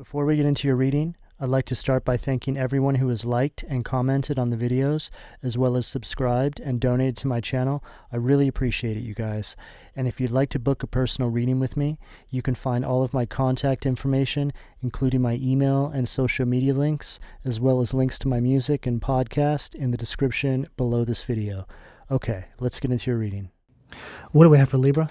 Before we get into your reading, I'd like to start by thanking everyone who has liked and commented on the videos, as well as subscribed and donated to my channel. I really appreciate it, you guys. And if you'd like to book a personal reading with me, you can find all of my contact information, including my email and social media links, as well as links to my music and podcast in the description below this video. Okay, let's get into your reading. What do we have for Libra?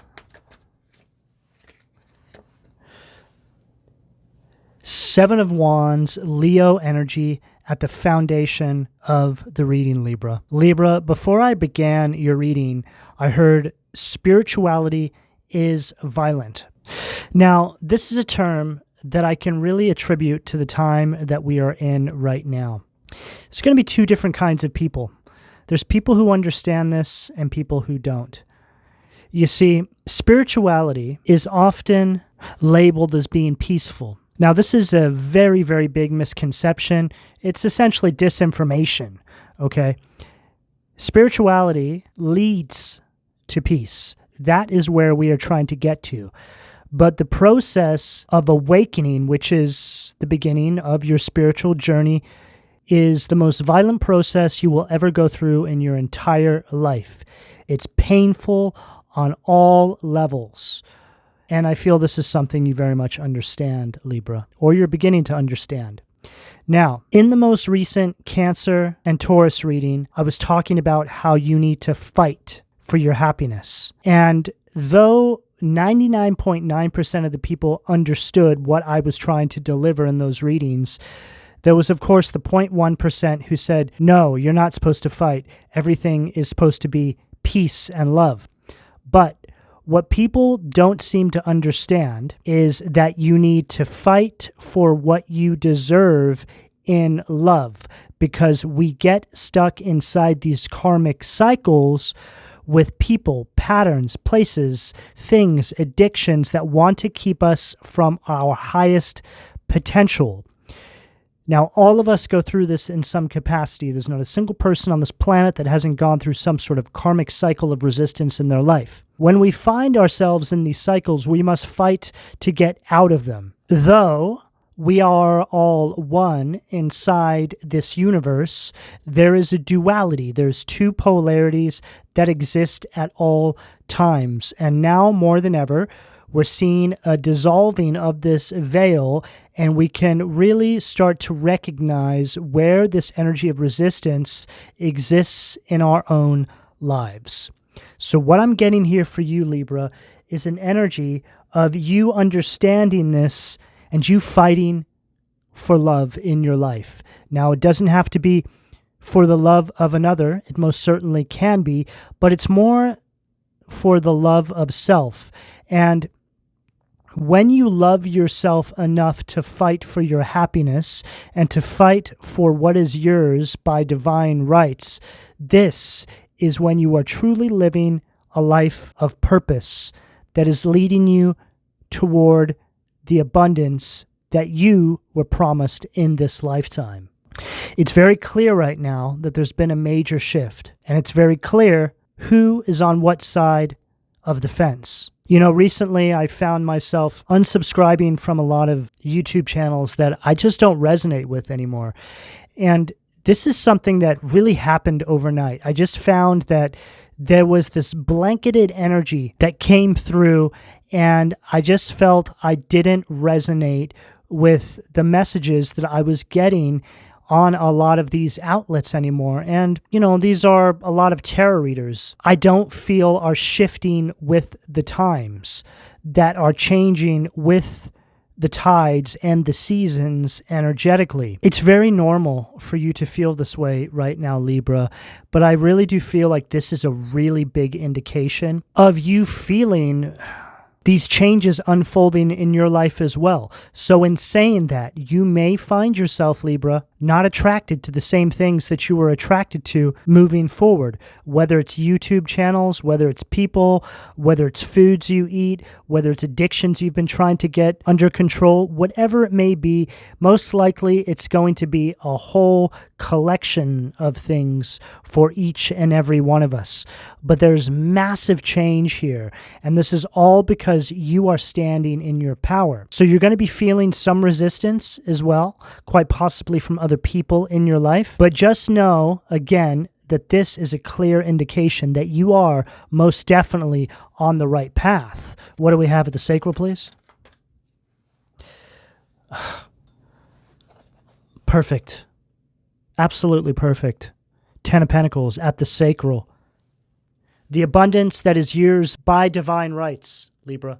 Seven of Wands, Leo energy at the foundation of the reading, Libra. Libra, before I began your reading, I heard spirituality is violent. Now, this is a term that I can really attribute to the time that we are in right now. There's going to be two different kinds of people. There's people who understand this and people who don't. You see, spirituality is often labeled as being peaceful. Now, this is a very, very big misconception. It's essentially disinformation, okay? Spirituality leads to peace. That is where we are trying to get to. But the process of awakening, which is the beginning of your spiritual journey, is the most violent process you will ever go through in your entire life. It's painful on all levels. And I feel this is something you very much understand, Libra, or you're beginning to understand. Now, in the most recent Cancer and Taurus reading, I was talking about how you need to fight for your happiness. And though 99.9% of the people understood what I was trying to deliver in those readings, there was, of course, the 0.1% who said, no, you're not supposed to fight. Everything is supposed to be peace and love. But what people don't seem to understand is that you need to fight for what you deserve in love, because we get stuck inside these karmic cycles with people, patterns, places, things, addictions that want to keep us from our highest potential. Now, all of us go through this in some capacity. There's not a single person on this planet that hasn't gone through some sort of karmic cycle of resistance in their life. When we find ourselves in these cycles, we must fight to get out of them. Though we are all one inside this universe, there is a duality. There's two polarities that exist at all times. And now more than ever, we're seeing a dissolving of this veil, and we can really start to recognize where this energy of resistance exists in our own lives. So what I'm getting here for you, Libra, is an energy of you understanding this and you fighting for love in your life. Now, it doesn't have to be for the love of another. It most certainly can be, but it's more for the love of self. And when you love yourself enough to fight for your happiness and to fight for what is yours by divine rights, this is when you are truly living a life of purpose that is leading you toward the abundance that you were promised in this lifetime. It's very clear right now that there's been a major shift, and it's very clear who is on what side of the fence. You know, recently I found myself unsubscribing from a lot of YouTube channels that I just don't resonate with anymore. And this is something that really happened overnight. I just found that there was this blanketed energy that came through, and I just felt I didn't resonate with the messages that I was getting on a lot of these outlets anymore. And, you know, these are a lot of tarot readers I don't feel are shifting with the times, that are changing with the tides and the seasons energetically. It's very normal for you to feel this way right now, Libra, but I really do feel like this is a really big indication of you feeling these changes unfolding in your life as well. So in saying that, you may find yourself, Libra, not attracted to the same things that you were attracted to moving forward, whether it's YouTube channels, whether it's people, whether it's foods you eat, whether it's addictions you've been trying to get under control, whatever it may be, most likely it's going to be a whole collection of things for each and every one of us. But there's massive change here, and this is all because you are standing in your power. So you're going to be feeling some resistance as well, quite possibly from other people in your life. But just know, again, that this is a clear indication that you are most definitely on the right path. What do we have at the sacral, please? Perfect. Absolutely perfect. 10 of Pentacles at the sacral. The abundance that is yours by divine rights, Libra.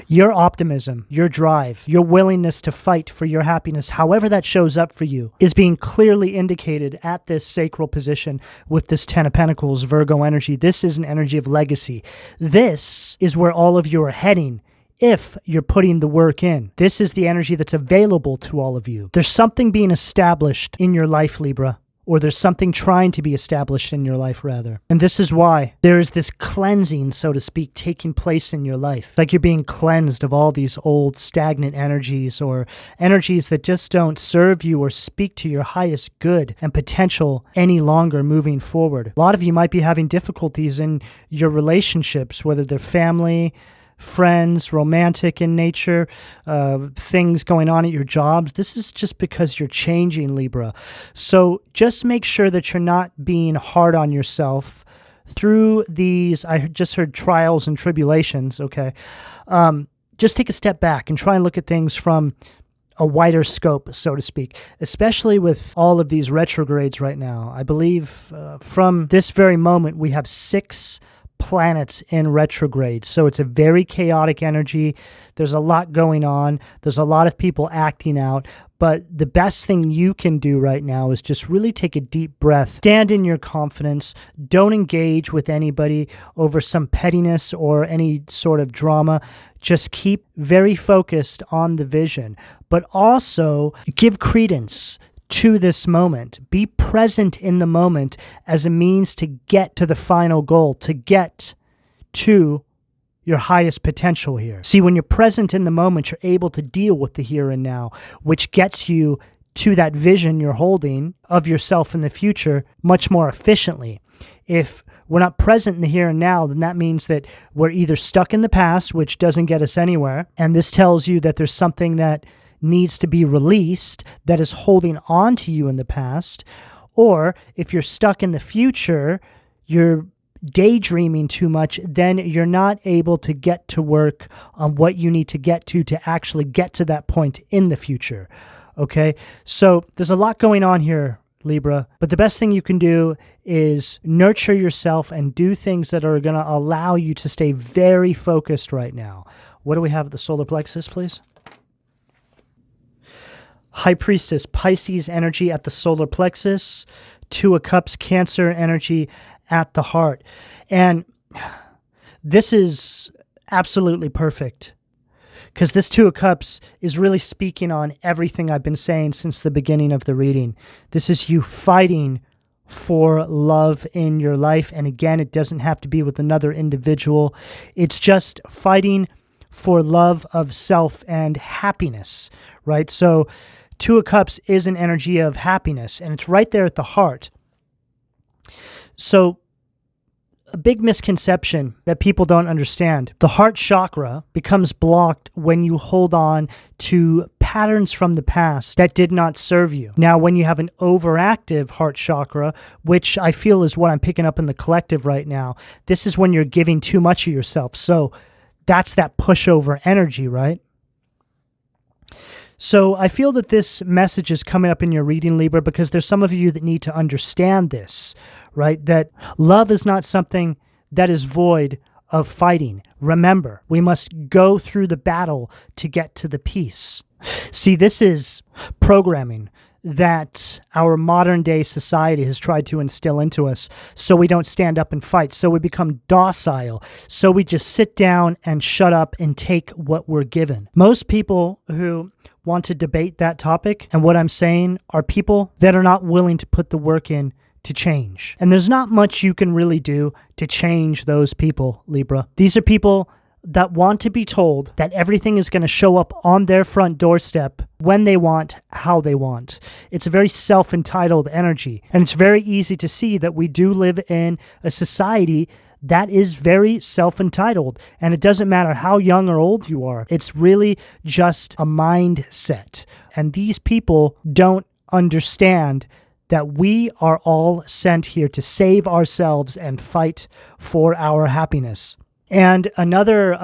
Your optimism, your drive, your willingness to fight for your happiness, however that shows up for you, is being clearly indicated at this sacral position with this 10 of Pentacles, Virgo energy. This is an energy of legacy. This is where all of you are heading if you're putting the work in. This is the energy that's available to all of you. There's something being established in your life, Libra. Or there's something trying to be established in your life, rather. And this is why there is this cleansing, so to speak, taking place in your life. Like you're being cleansed of all these old stagnant energies or energies that just don't serve you or speak to your highest good and potential any longer moving forward. A lot of you might be having difficulties in your relationships, whether they're family, friends, romantic in nature, things going on at your jobs. This is just because you're changing, Libra. So just make sure that you're not being hard on yourself through these, I just heard trials and tribulations, okay? Just take a step back and try and look at things from a wider scope, so to speak, especially with all of these retrogrades right now. I believe from this very moment, we have 6 planets in retrograde. So it's a very chaotic energy. There's a lot going on. There's a lot of people acting out. But the best thing you can do right now is just really take a deep breath. Stand in your confidence. Don't engage with anybody over some pettiness or any sort of drama. Just keep very focused on the vision. But also give credence to this moment. Be present in the moment as a means to get to the final goal, to get to your highest potential here. See, when you're present in the moment, you're able to deal with the here and now, which gets you to that vision you're holding of yourself in the future much more efficiently. If we're not present in the here and now, then that means that we're either stuck in the past, which doesn't get us anywhere, and this tells you that there's something that needs to be released that is holding on to you in the past, or if you're stuck in the future, you're daydreaming too much, then you're not able to get to work on what you need to actually get to that point in the future, okay? So there's a lot going on here, Libra, but the best thing you can do is nurture yourself and do things that are going to allow you to stay very focused right now. What do we have at the solar plexus, please? High Priestess, Pisces energy at the solar plexus, 2 of Cups, Cancer energy at the heart. And this is absolutely perfect because this 2 of Cups is really speaking on everything I've been saying since the beginning of the reading. This is you fighting for love in your life. And again, it doesn't have to be with another individual. It's just fighting for love of self and happiness, right? So 2 of Cups is an energy of happiness, and it's right there at the heart. So a big misconception that people don't understand, the heart chakra becomes blocked when you hold on to patterns from the past that did not serve you. Now, when you have an overactive heart chakra, which I feel is what I'm picking up in the collective right now, this is when you're giving too much of yourself. So that's that pushover energy, right? So I feel that this message is coming up in your reading, Libra, because there's some of you that need to understand this, right? That love is not something that is void of fighting. Remember, we must go through the battle to get to the peace. See, this is programming that our modern day society has tried to instill into us so we don't stand up and fight, so we become docile, so we just sit down and shut up and take what we're given. Most people who want to debate that topic. And what I'm saying are people that are not willing to put the work in to change. And there's not much you can really do to change those people, Libra. These are people that want to be told that everything is going to show up on their front doorstep when they want, how they want. It's a very self-entitled energy. And it's very easy to see that we do live in a society that is very self-entitled. And it doesn't matter how young or old you are. It's really just a mindset. And these people don't understand that we are all sent here to save ourselves and fight for our happiness. And another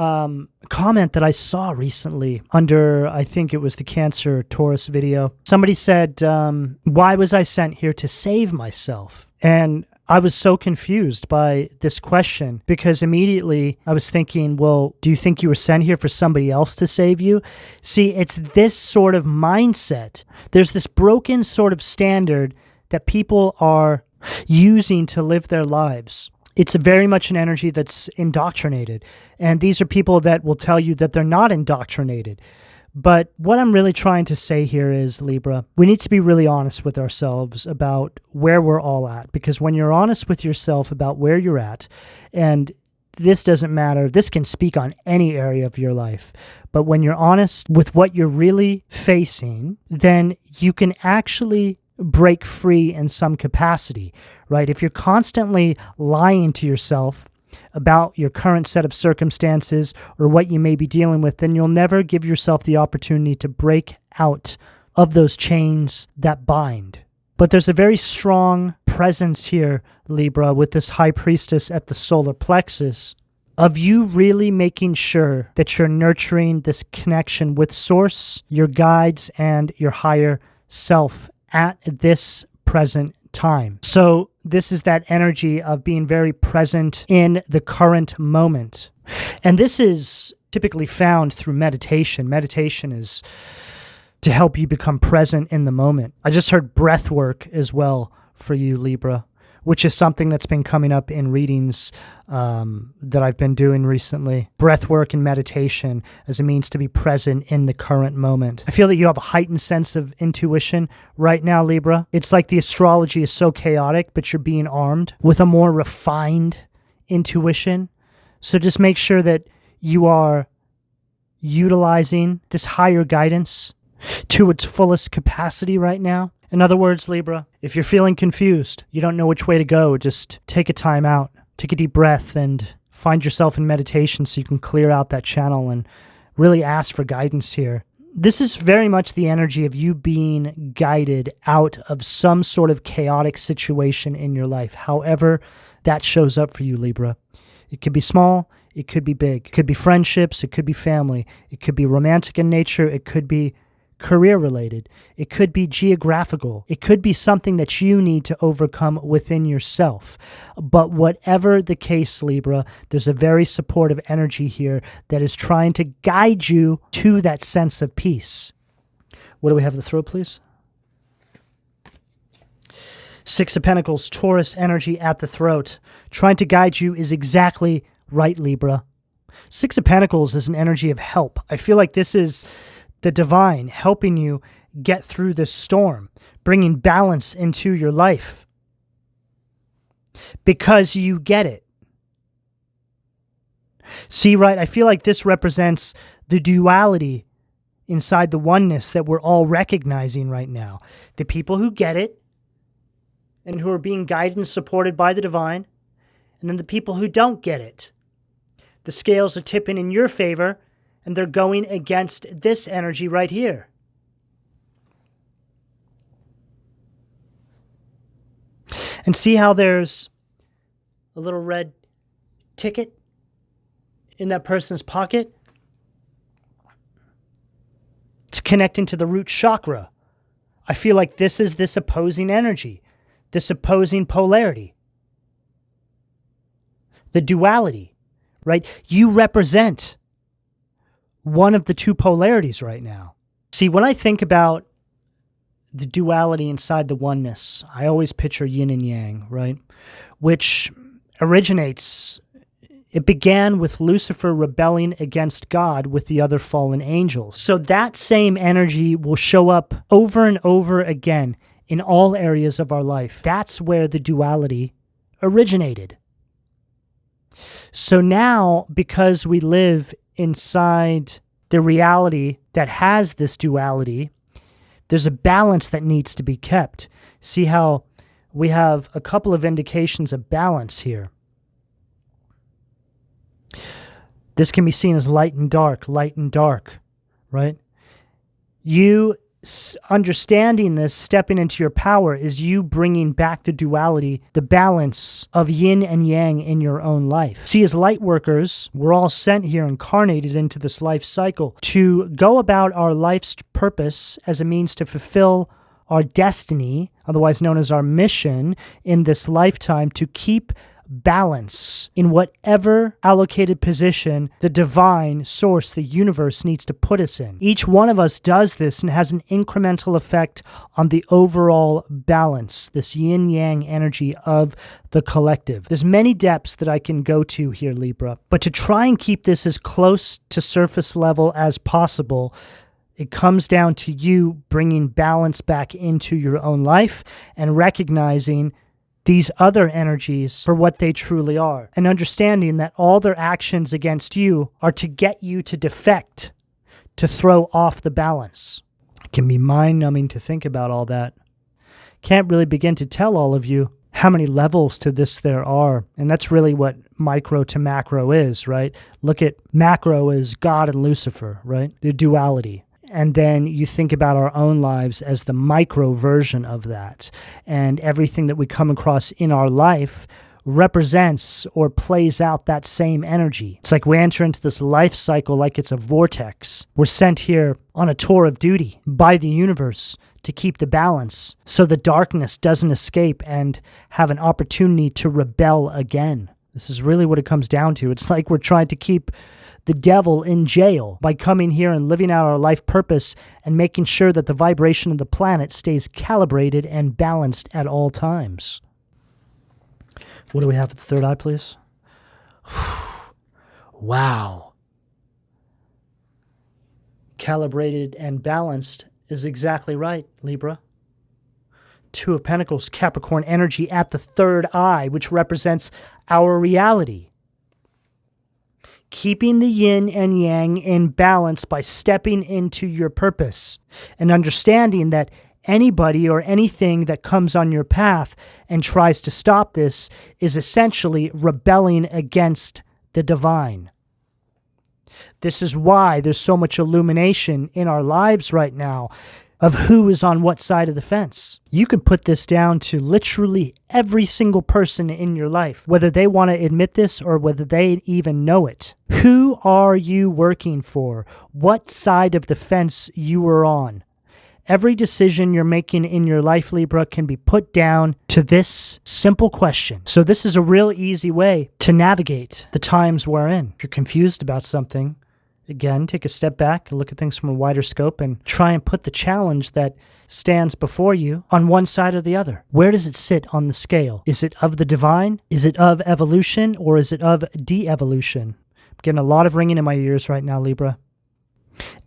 comment that I saw recently under, I think it was the Cancer Taurus video, somebody said, why was I sent here to save myself? And I was so confused by this question because immediately I was thinking, well, do you think you were sent here for somebody else to save you? See, it's this sort of mindset. There's this broken sort of standard that people are using to live their lives. It's very much an energy that's indoctrinated. And these are people that will tell you that they're not indoctrinated. But what I'm really trying to say here is, Libra, we need to be really honest with ourselves about where we're all at. Because when you're honest with yourself about where you're at, and this doesn't matter, this can speak on any area of your life. But when you're honest with what you're really facing, then you can actually break free in some capacity, right? If you're constantly lying to yourself about your current set of circumstances or what you may be dealing with, then you'll never give yourself the opportunity to break out of those chains that bind. But there's a very strong presence here, Libra, with this High Priestess at the solar plexus, of you really making sure that you're nurturing this connection with Source, your guides, and your higher self at this present time. So this is that energy of being very present in the current moment. And this is typically found through meditation. Meditation is to help you become present in the moment. I just heard breath work as well for you, Libra, which is something that's been coming up in readings that I've been doing recently. Breath work and meditation as a means to be present in the current moment. I feel that you have a heightened sense of intuition right now, Libra. It's like the astrology is so chaotic, but you're being armed with a more refined intuition. So just make sure that you are utilizing this higher guidance to its fullest capacity right now. In other words, Libra, if you're feeling confused, you don't know which way to go, just take a time out, take a deep breath, and find yourself in meditation so you can clear out that channel and really ask for guidance here. This is very much the energy of you being guided out of some sort of chaotic situation in your life, however that shows up for you, Libra. It could be small, it could be big. It could be friendships, it could be family, it could be romantic in nature, it could be career-related. It could be geographical. It could be something that you need to overcome within yourself. But whatever the case, Libra, there's a very supportive energy here that is trying to guide you to that sense of peace. What do we have in the throat, please? Six of Pentacles, Taurus energy at the throat. Trying to guide you is exactly right, Libra. Six of Pentacles is an energy of help. I feel like this is the divine helping you get through this storm, bringing balance into your life because you get it. See, right, I feel like this represents the duality inside the oneness that we're all recognizing right now. The people who get it and who are being guided and supported by the divine, and then the people who don't get it. The scales are tipping in your favor, and they're going against this energy right here. And see how there's a little red ticket in that person's pocket? It's connecting to the root chakra. I feel like this is this opposing energy, this opposing polarity. The duality, right? You represent one of the two polarities right now. See, when I think about the duality inside the oneness, I always picture yin and yang, right? Which originates It began with Lucifer rebelling against God with the other fallen angels. So that same energy will show up over and over again in all areas of our life. That's where the duality originated. So now, because we live inside the reality that has this duality, there's a balance that needs to be kept. See how we have a couple of indications of balance here. This can be seen as light and dark, right? You understanding this, stepping into your power, is you bringing back the duality, the balance of yin and yang in your own life. See, as light workers, we're all sent here, incarnated into this life cycle, to go about our life's purpose as a means to fulfill our destiny, otherwise known as our mission, in this lifetime, to keep balance in whatever allocated position the divine source, the universe, needs to put us in. Each one of us does this and has an incremental effect on the overall balance, this yin-yang energy of the collective. There's many depths that I can go to here, Libra, but to try and keep this as close to surface level as possible, it comes down to you bringing balance back into your own life and recognizing these other energies for what they truly are, and understanding that all their actions against you are to get you to defect, to throw off the balance. It can be mind-numbing to think about all that. Can't really begin to tell all of you how many levels to this there are, and that's really what micro to macro is, right? Look at macro as God and Lucifer, right? The duality. And then you think about our own lives as the micro version of that. And everything that we come across in our life represents or plays out that same energy. It's like we enter into this life cycle like it's a vortex. We're sent here on a tour of duty by the universe to keep the balance so the darkness doesn't escape and have an opportunity to rebel again. This is really what it comes down to. It's like we're trying to keep the devil in jail by coming here and living out our life purpose and making sure that the vibration of the planet stays calibrated and balanced at all times. What do we have at the third eye, please? Wow. Calibrated and balanced is exactly right, Libra. Two of Pentacles, Capricorn energy at the third eye, which represents our reality. Keeping the yin and yang in balance by stepping into your purpose and understanding that anybody or anything that comes on your path and tries to stop this is essentially rebelling against the divine. This is why there's so much illumination in our lives right now of who is on what side of the fence. You can put this down to literally every single person in your life, whether they want to admit this or whether they even know it. Who are you working for? What side of the fence you are on? Every decision you're making in your life, Libra, can be put down to this simple question. So this is a real easy way to navigate the times we're in. If you're confused about something, again, take a step back and look at things from a wider scope and try and put the challenge that stands before you on one side or the other. Where does it sit on the scale? Is it of the divine? Is it of evolution? Or is it of de-evolution? I'm getting a lot of ringing in my ears right now, Libra.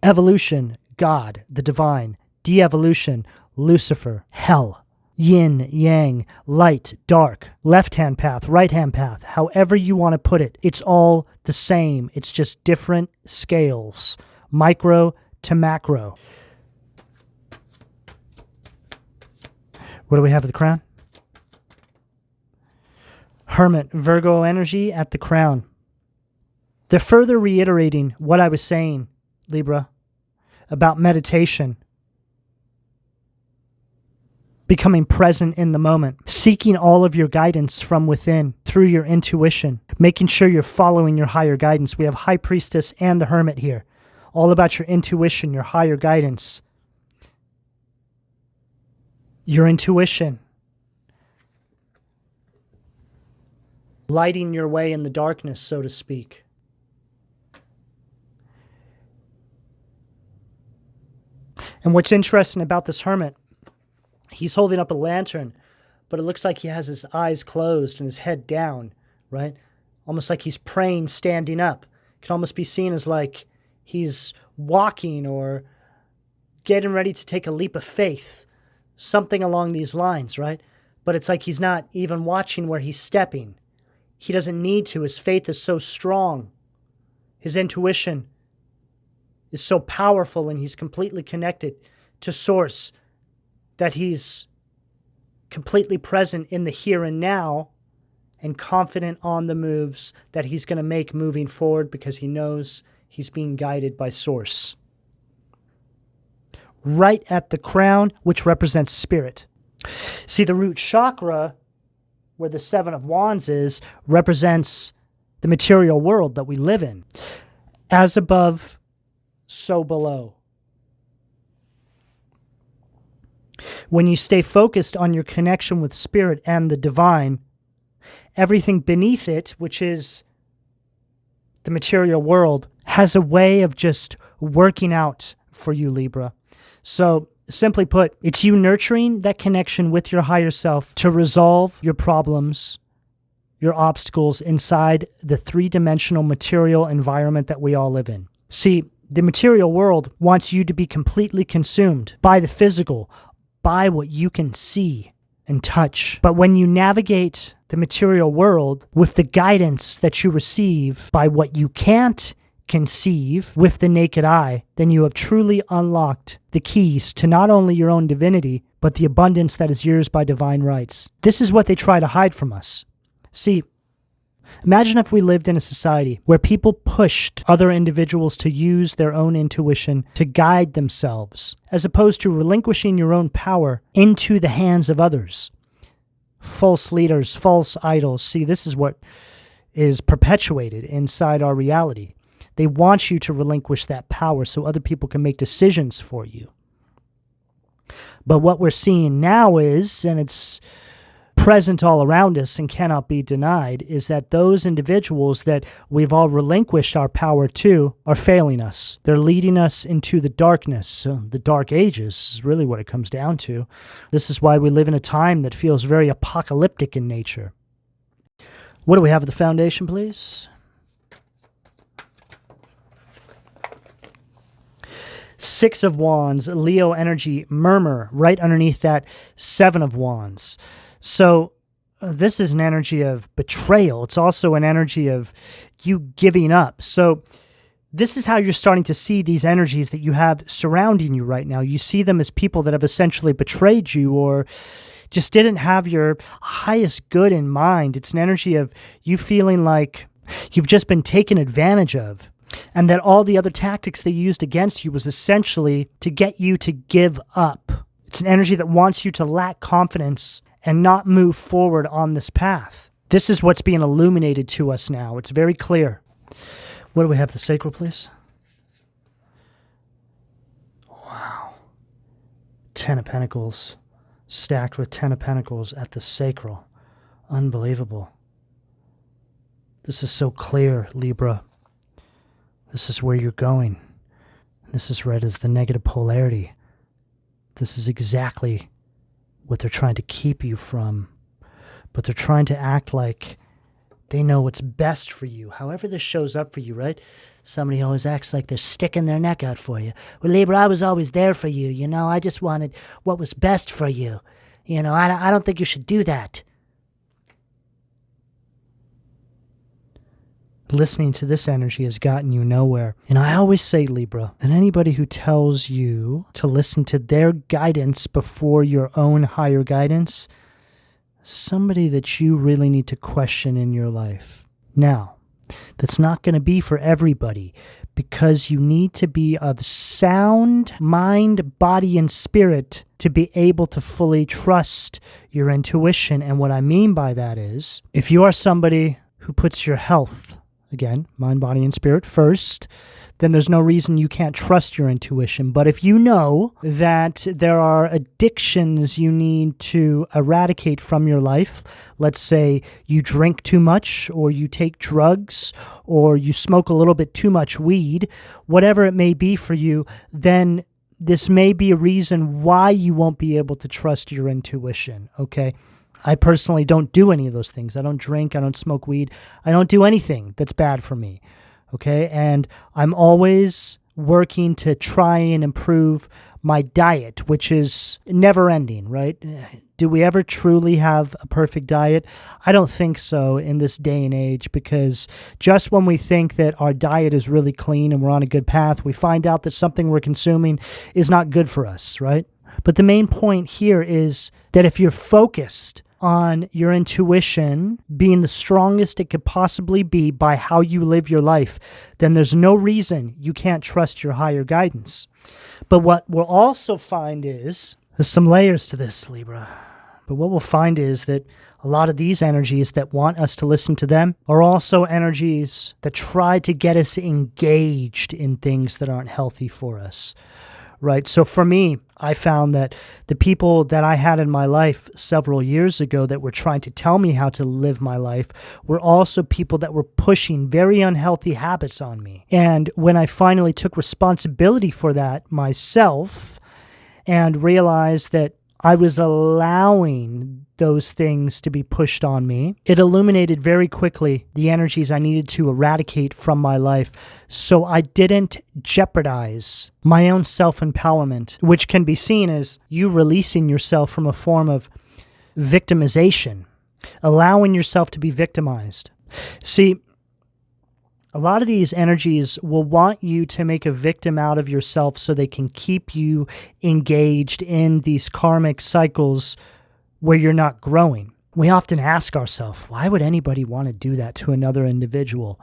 Evolution, God, the divine. De-evolution, Lucifer, hell. Yin, yang, light, dark, left-hand path, right-hand path, however you want to put it. It's all the same. It's just different scales, micro to macro. What do we have at the crown? Hermit, Virgo energy at the crown. They're further reiterating what I was saying, Libra, about meditation. Becoming present in the moment, seeking all of your guidance from within through your intuition, making sure you're following your higher guidance. We have High Priestess and the Hermit here. All about your intuition, your higher guidance. Your intuition. Lighting your way in the darkness, so to speak. And what's interesting about this Hermit, he's holding up a lantern, but it looks like he has his eyes closed and his head down, right? almost like he's praying standing up. It can almost be seen as like he's walking or getting ready to take a leap of faith, something along these lines, right? But it's like he's not even watching where he's stepping. He doesn't need to. His faith is so strong. His intuition is so powerful, and he's completely connected to Source that he's completely present in the here and now and confident on the moves that he's going to make moving forward because he knows he's being guided by Source. Right at the crown, which represents spirit. See, the root chakra, where the Seven of Wands is, represents the material world that we live in. As above, so below. When you stay focused on your connection with spirit and the divine, everything beneath it, which is the material world, has a way of just working out for you, Libra. So, simply put, it's you nurturing that connection with your higher self to resolve your problems, your obstacles inside the three-dimensional material environment that we all live in. See, the material world wants you to be completely consumed by the physical, by what you can see and touch. But when you navigate the material world with the guidance that you receive by what you can't conceive with the naked eye, then you have truly unlocked the keys to not only your own divinity, but the abundance that is yours by divine rights. This is what they try to hide from us. See, imagine if we lived in a society where people pushed other individuals to use their own intuition to guide themselves, as opposed to relinquishing your own power into the hands of others. False leaders, false idols. See, this is what is perpetuated inside our reality. They want you to relinquish that power so other people can make decisions for you. But what we're seeing now is, and it's present all around us and cannot be denied, is that those individuals that we've all relinquished our power to are failing us. They're leading us into the darkness. The dark ages is really what it comes down to. This is why we live in a time that feels very apocalyptic in nature. What do we have at the foundation, please? Six of Wands, Leo energy, murmur, right underneath that Seven of Wands. So this is an energy of betrayal. It's also an energy of you giving up. So this is how you're starting to see these energies that you have surrounding you right now. You see them as people that have essentially betrayed you or just didn't have your highest good in mind. It's an energy of you feeling like you've just been taken advantage of, and that all the other tactics they used against you was essentially to get you to give up. It's an energy that wants you to lack confidence and not move forward on this path. This is what's being illuminated to us now. It's very clear. What do we have, the sacral, please? Wow. 10 of Pentacles, stacked with 10 of Pentacles at the sacral. Unbelievable. This is so clear, Libra. This is where you're going. This is read as the negative polarity. This is exactly what they're trying to keep you from. But they're trying to act like they know what's best for you. However this shows up for you, right? Somebody always acts like they're sticking their neck out for you. Well, Libra, I was always there for you. You know, I just wanted what was best for you. You know, I don't think you should do that. Listening to this energy has gotten you nowhere. And I always say, Libra, that anybody who tells you to listen to their guidance before your own higher guidance, somebody that you really need to question in your life. Now, that's not going to be for everybody, because you need to be of sound mind, body, and spirit to be able to fully trust your intuition. And what I mean by that is, if you are somebody who puts your health, again, mind, body, and spirit first, then there's no reason you can't trust your intuition. But if you know that there are addictions you need to eradicate from your life, let's say you drink too much, or you take drugs, or you smoke a little bit too much weed, whatever it may be for you, then this may be a reason why you won't be able to trust your intuition, okay? I personally don't do any of those things. I don't drink. I don't smoke weed. I don't do anything that's bad for me. Okay? And I'm always working to try and improve my diet, which is never ending, right? Do we ever truly have a perfect diet? I don't think so in this day and age, because just when we think that our diet is really clean and we're on a good path, we find out that something we're consuming is not good for us, right? But the main point here is that if you're focused on your intuition being the strongest it could possibly be by how you live your life, then there's no reason you can't trust your higher guidance. But what we'll also find is, there's some layers to this, Libra, but what we'll find is that a lot of these energies that want us to listen to them are also energies that try to get us engaged in things that aren't healthy for us. Right. So for me, I found that the people that I had in my life several years ago that were trying to tell me how to live my life were also people that were pushing very unhealthy habits on me. And when I finally took responsibility for that myself and realized that I was allowing those things to be pushed on me, it illuminated very quickly the energies I needed to eradicate from my life so I didn't jeopardize my own self-empowerment, which can be seen as you releasing yourself from a form of victimization, allowing yourself to be victimized. See, a lot of these energies will want you to make a victim out of yourself so they can keep you engaged in these karmic cycles where you're not growing. We often ask ourselves, why would anybody want to do that to another individual?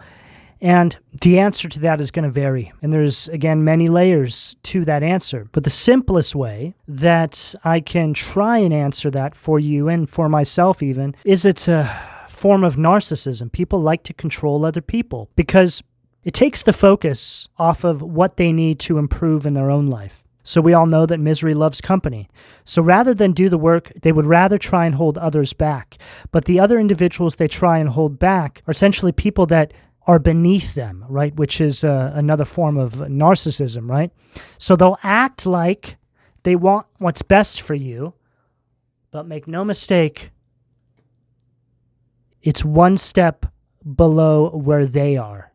And the answer to that is going to vary. And there's, again, many layers to that answer. But the simplest way that I can try and answer that for you and for myself even is it's a form of narcissism. People like to control other people because it takes the focus off of what they need to improve in their own life. So we all know that misery loves company. So rather than do the work, they would rather try and hold others back. But the other individuals they try and hold back are essentially people that are beneath them, right? Which is another form of narcissism, right? So they'll act like they want what's best for you, but make no mistake, it's one step below where they are.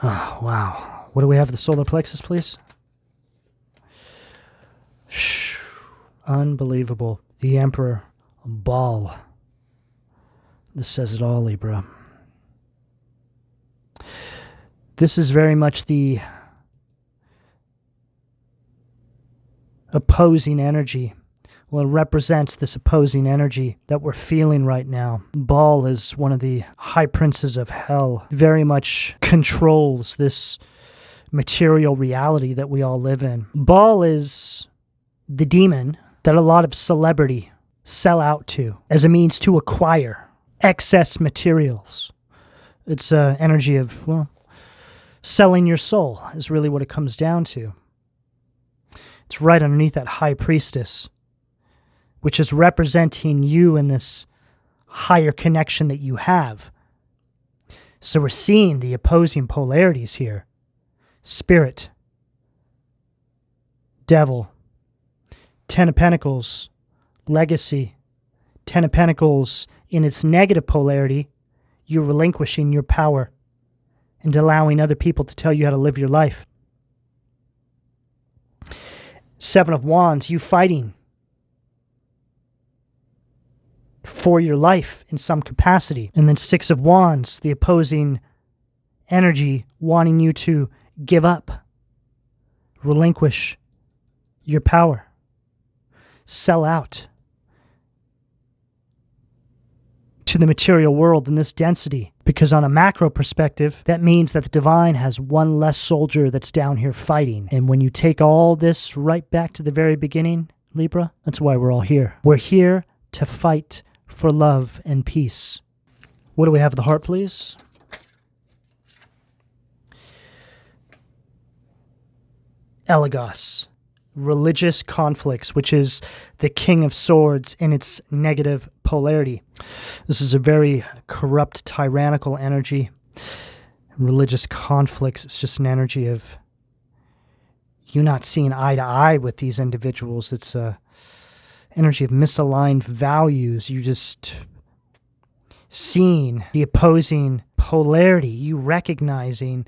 Oh, wow. What do we have? The solar plexus, please? Unbelievable. The Emperor Ball. This says it all, Libra. This is very much the opposing energy. Well, it represents this opposing energy that we're feeling right now. Baal is one of the high princes of hell. Very much controls this material reality that we all live in. Baal is the demon that a lot of celebrity sell out to as a means to acquire excess materials. It's an energy of, well, selling your soul is really what it comes down to. It's right underneath that high priestess, which is representing you in this higher connection that you have. So we're seeing the opposing polarities here. Spirit, Devil, Ten of Pentacles, Legacy. Ten of Pentacles, in its negative polarity, you're relinquishing your power and allowing other people to tell you how to live your life. Seven of Wands, you fighting for your life in some capacity. And then Six of Wands, the opposing energy wanting you to give up, relinquish your power, sell out to the material world in this density. Because on a macro perspective, that means that the divine has one less soldier that's down here fighting. And when you take all this right back to the very beginning, Libra, that's why we're all here. We're here to fight for love and peace. What do we have at the heart, please? Elagos, religious conflicts, which is the King of Swords in its negative polarity. This is a very corrupt, tyrannical energy. Religious conflicts, it's just an energy of you not seeing eye to eye with these individuals. It's a energy of misaligned values. You just seeing the opposing polarity, you recognizing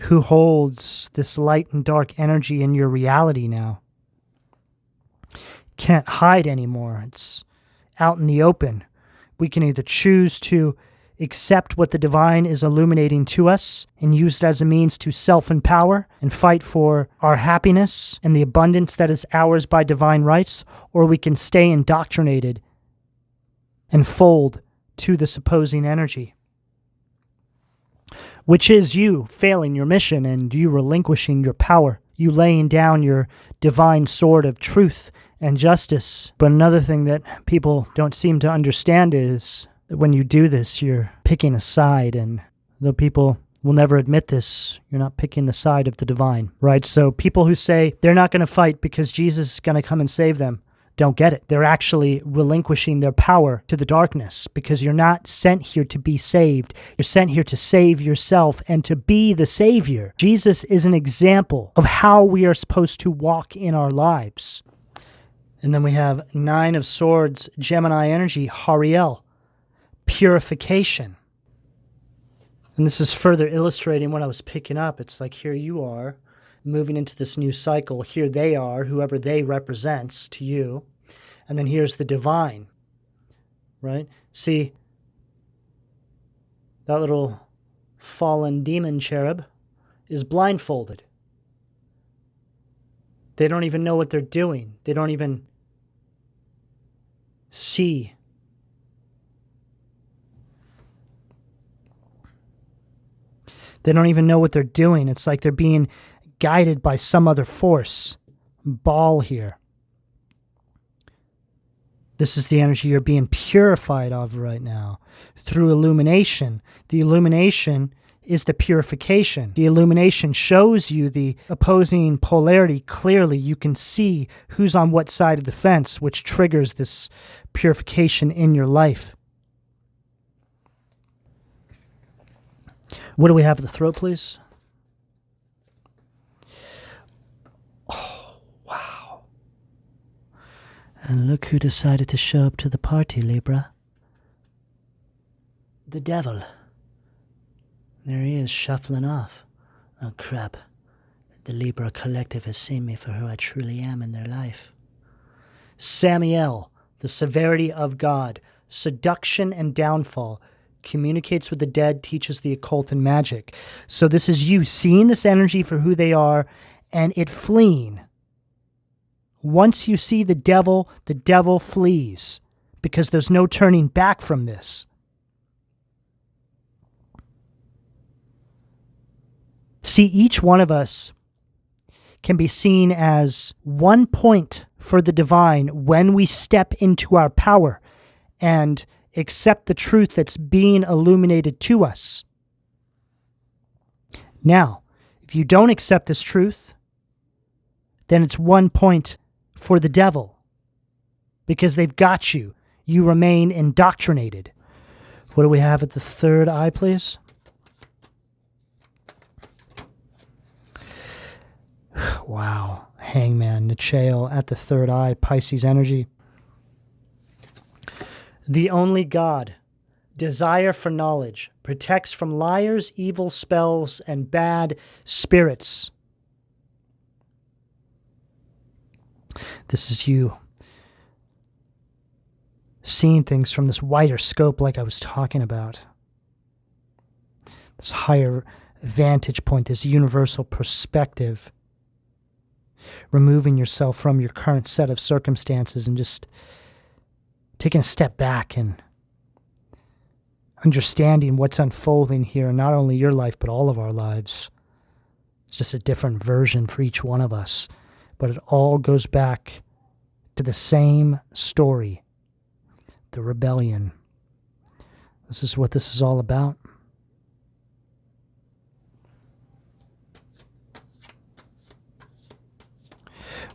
who holds this light and dark energy in your reality now. Can't hide anymore. It's out in the open. We can either choose to accept what the divine is illuminating to us and use it as a means to self-empower and fight for our happiness and the abundance that is ours by divine rights, or we can stay indoctrinated and fold to this opposing energy, which is you failing your mission and you relinquishing your power, you laying down your divine sword of truth and justice. But another thing that people don't seem to understand is that when you do this, you're picking a side, and though people will never admit this, you're not picking the side of the divine, right? So people who say they're not going to fight because Jesus is going to come and save them don't get it. They're actually relinquishing their power to the darkness, because you're not sent here to be saved. You're sent here to save yourself and to be the Savior. Jesus is an example of how we are supposed to walk in our lives. And then we have Nine of Swords, Gemini energy, Hariel, purification. And this is further illustrating what I was picking up. It's like, here you are moving into this new cycle. Here they are, whoever they represents to you. And then here's the divine, right? See, that little fallen demon cherub is blindfolded. They don't even know what they're doing. They don't even see. They don't even know what they're doing. It's like they're being guided by some other force. Ball here. This is the energy you're being purified of right now through illumination. The illumination is the purification. The illumination shows you the opposing polarity clearly. You can see who's on what side of the fence, which triggers this purification in your life. What do we have at the throat, please? Oh, wow. And look who decided to show up to the party, Libra. The devil. There he is, shuffling off. Oh, crap. The Libra collective has seen me for who I truly am in their life. Samael, the severity of God, seduction and downfall, communicates with the dead, teaches the occult and magic. So this is you seeing this energy for who they are and it fleeing. Once you see the devil flees, because there's no turning back from this. See, each one of us can be seen as one point for the divine when we step into our power and accept the truth that's being illuminated to us. Now, if you don't accept this truth, then it's one point for the devil, because they've got you. You remain indoctrinated. What do we have at the third eye, please? Wow. Hangman, Nichael at the third eye, Pisces energy. The only God, desire for knowledge, protects from liars, evil spells, and bad spirits. This is you seeing things from this wider scope like I was talking about. This higher vantage point, this universal perspective. Removing yourself from your current set of circumstances and just taking a step back and understanding what's unfolding here, not only your life, but all of our lives. It's just a different version for each one of us, but it all goes back to the same story, the rebellion. This is what this is all about.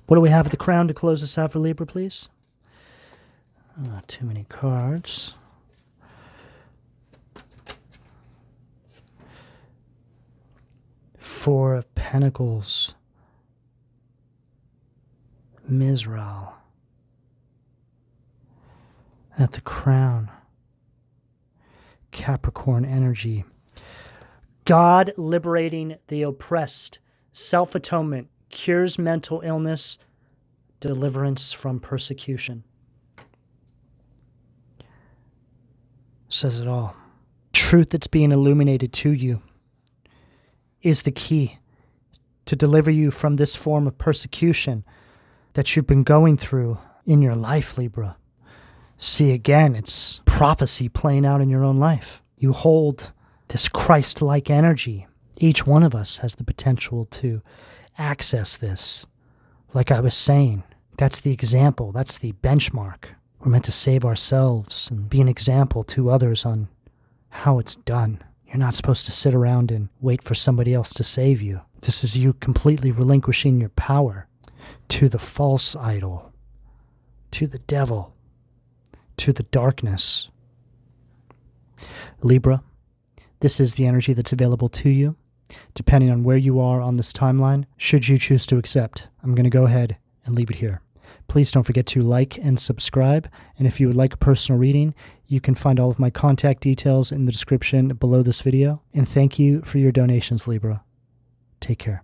What do we have at the crown to close this out for Libra, please? Oh, too many cards. Four of Pentacles, Mizrael, at the crown, Capricorn energy. God liberating the oppressed, self-atonement, cures mental illness, deliverance from persecution. Says it all. Truth that's being illuminated to you is the key to deliver you from this form of persecution that you've been going through in your life, Libra. See, again, it's prophecy playing out in your own life. You hold this Christ-like energy. Each one of us has the potential to access this. Like I was saying, that's the example, that's the benchmark. We're meant to save ourselves and be an example to others on how it's done. You're not supposed to sit around and wait for somebody else to save you. This is you completely relinquishing your power to the false idol, to the devil, to the darkness. Libra, this is the energy that's available to you, depending on where you are on this timeline. Should you choose to accept, I'm going to go ahead and leave it here. Please don't forget to like and subscribe, and if you would like a personal reading, you can find all of my contact details in the description below this video. And thank you for your donations, Libra. Take care.